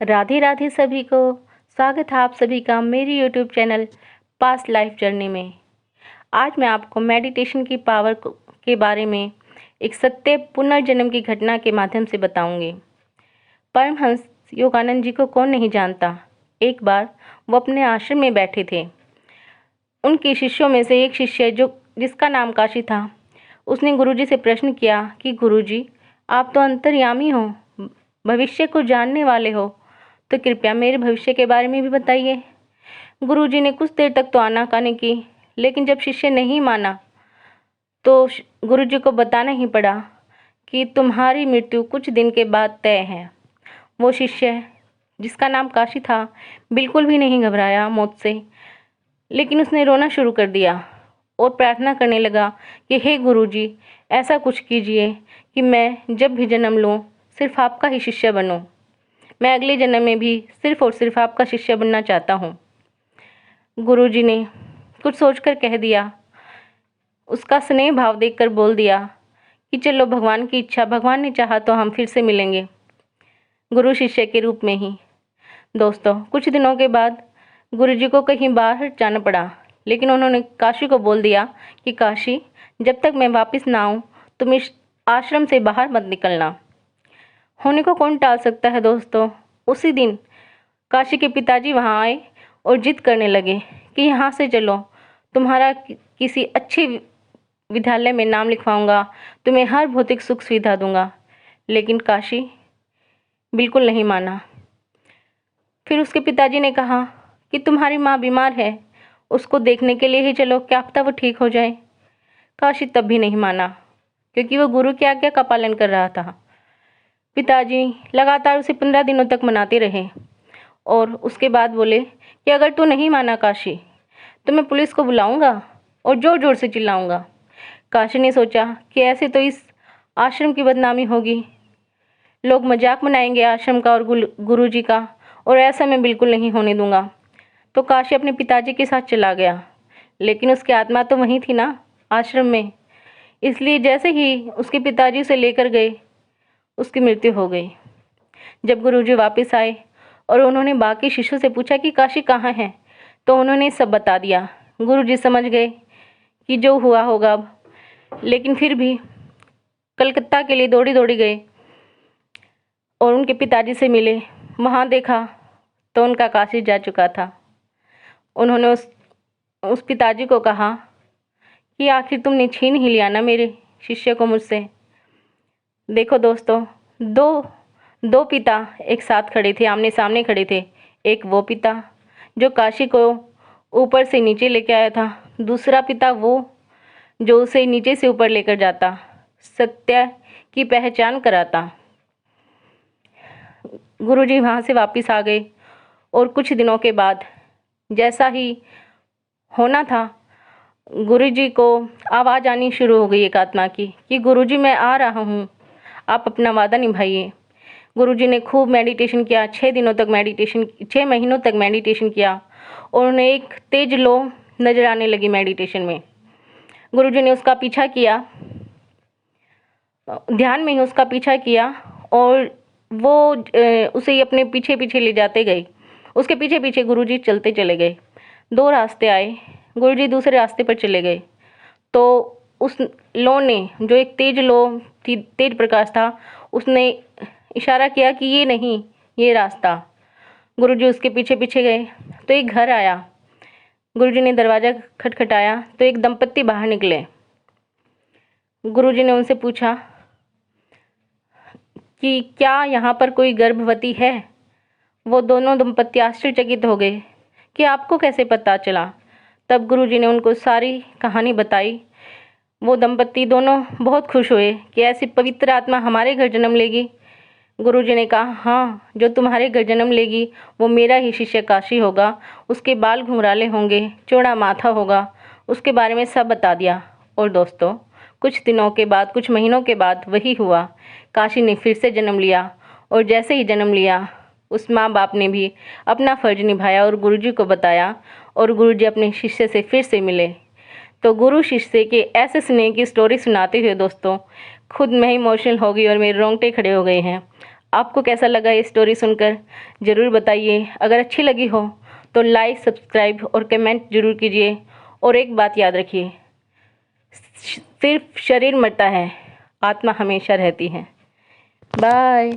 राधे राधे सभी को। स्वागत है आप सभी का मेरी YouTube channel past life journey में। आज मैं आपको मेडिटेशन की पावर के बारे में एक सत्य पुनर्जन्म की घटना के माध्यम से बताऊंगी। परमहंस योगानंद जी को कौन नहीं जानता। एक बार वो अपने आश्रम में बैठे थे। उनके शिष्यों में से एक शिष्य जिसका नाम काशी था, उसने गुरुजी से प्रश्न किया कि गुरुजी, आप तो अंतर्यामी हो, भविष्य को जानने वाले हो, तो कृपया मेरे भविष्य के बारे में भी बताइए। गुरुजी ने कुछ देर तक तो आनाकानी की, लेकिन जब शिष्य नहीं माना तो गुरुजी को बताना ही पड़ा कि तुम्हारी मृत्यु कुछ दिन के बाद तय है। वो शिष्य जिसका नाम काशी था बिल्कुल भी नहीं घबराया मौत से, लेकिन उसने रोना शुरू कर दिया और प्रार्थना करने लगा कि हे गुरुजी, ऐसा कुछ कीजिए कि मैं जब भी जन्म लूँ सिर्फ आपका ही शिष्य बनूँ। मैं अगले जन्म में भी सिर्फ और सिर्फ आपका शिष्य बनना चाहता हूँ। गुरुजी ने कुछ सोचकर कह दिया। उसका स्नेह भाव देखकर बोल दिया कि चलो, भगवान की इच्छा, भगवान ने चाहा तो हम फिर से मिलेंगे, गुरु शिष्य के रूप में ही। दोस्तों, कुछ दिनों के बाद गुरुजी को कहीं बाहर जाना पड़ा, लेकिन उन्होंने काशी को बोल दिया कि काशी, जब तक मैं वापस ना आऊँ तुम इस आश्रम से बाहर मत निकलना। होने को कौन टाल सकता है दोस्तों। उसी दिन काशी के पिताजी वहाँ आए और जिद करने लगे कि यहाँ से चलो, तुम्हारा किसी अच्छे विद्यालय में नाम लिखवाऊंगा, तुम्हें हर भौतिक सुख सुविधा दूंगा। लेकिन काशी बिल्कुल नहीं माना। फिर उसके पिताजी ने कहा कि तुम्हारी माँ बीमार है, उसको देखने के लिए ही चलो, क्या पता वो ठीक हो जाए। काशी तब भी नहीं माना, क्योंकि वो गुरु की आज्ञा का पालन कर रहा था। पिताजी लगातार उसे 15 दिनों तक मनाते रहे और उसके बाद बोले कि अगर तू नहीं माना काशी, तो मैं पुलिस को बुलाऊंगा और जोर जोर से चिल्लाऊंगा। काशी ने सोचा कि ऐसे तो इस आश्रम की बदनामी होगी, लोग मजाक बनाएंगे आश्रम का और गुरुजी का, और ऐसा मैं बिल्कुल नहीं होने दूंगा। तो काशी अपने पिताजी के साथ चला गया, लेकिन उसकी आत्मा तो वहीं थी ना, आश्रम में। इसलिए जैसे ही उसके पिताजी उसे लेकर गए, उसकी मृत्यु हो गई। जब गुरुजी वापस आए और उन्होंने बाकी शिष्यों से पूछा कि काशी कहाँ है, तो उन्होंने सब बता दिया। गुरुजी समझ गए कि जो हुआ होगा अब, लेकिन फिर भी कलकत्ता के लिए दौड़ी दौड़ी गए और उनके पिताजी से मिले। वहाँ देखा तो उनका काशी जा चुका था। उन्होंने उस पिताजी को कहा कि आखिर तुमने छीन ही लिया ना मेरे शिष्य को मुझसे। देखो दोस्तों, दो पिता एक साथ खड़े थे, आमने सामने खड़े थे। एक वो पिता जो काशी को ऊपर से नीचे लेके आया था, दूसरा पिता वो जो उसे नीचे से ऊपर लेकर जाता, सत्य की पहचान कराता। गुरुजी वहाँ से वापस आ गए और कुछ दिनों के बाद जैसा ही होना था, गुरुजी को आवाज़ आनी शुरू हो गई एक आत्मा की कि गुरुजी मैं आ रहा हूँ, आप अपना वादा निभाइए। गुरुजी ने खूब मेडिटेशन किया, 6 महीनों तक मेडिटेशन किया और उन्हें एक तेज लो नजर आने लगी मेडिटेशन में। गुरुजी ने उसका पीछा किया, ध्यान में ही उसका पीछा किया और वो उसे अपने पीछे पीछे ले जाते गए। उसके पीछे पीछे गुरुजी चलते चले गए। 2 रास्ते आए, गुरुजी दूसरे रास्ते पर चले गए। तो उस लो ने, जो एक तेज लो थी, तेज प्रकाश था, उसने इशारा किया कि ये नहीं, ये रास्ता। गुरुजी उसके पीछे पीछे गए तो एक घर आया। गुरुजी ने दरवाज़ा खटखटाया तो एक दंपत्ति बाहर निकले। गुरुजी ने उनसे पूछा कि क्या यहाँ पर कोई गर्भवती है। वो दोनों दंपत्ति आश्चर्यचकित हो गए कि आपको कैसे पता चला। तब गुरुजी ने उनको सारी कहानी बताई। वो दंपत्ति दोनों बहुत खुश हुए कि ऐसी पवित्र आत्मा हमारे घर जन्म लेगी। गुरुजी ने कहा, हाँ, जो तुम्हारे घर जन्म लेगी वो मेरा ही शिष्य काशी होगा। उसके बाल घुंघराले होंगे, चौड़ा माथा होगा, उसके बारे में सब बता दिया। और दोस्तों, कुछ दिनों के बाद, कुछ महीनों के बाद वही हुआ। काशी ने फिर से जन्म लिया और जैसे ही जन्म लिया, उस माँ बाप ने भी अपना फर्ज निभाया और गुरुजी को बताया और गुरुजी अपने शिष्य से फिर से मिले। तो गुरु शिष्य के ऐसे स्नेह की स्टोरी सुनाते हुए दोस्तों खुद मैं इमोशनल हो गई और मेरे रोंगटे खड़े हो गए हैं। आपको कैसा लगा ये स्टोरी सुनकर ज़रूर बताइए। अगर अच्छी लगी हो तो लाइक, सब्सक्राइब और कमेंट ज़रूर कीजिए। और एक बात याद रखिए, सिर्फ शरीर मरता है, आत्मा हमेशा रहती है। बाय।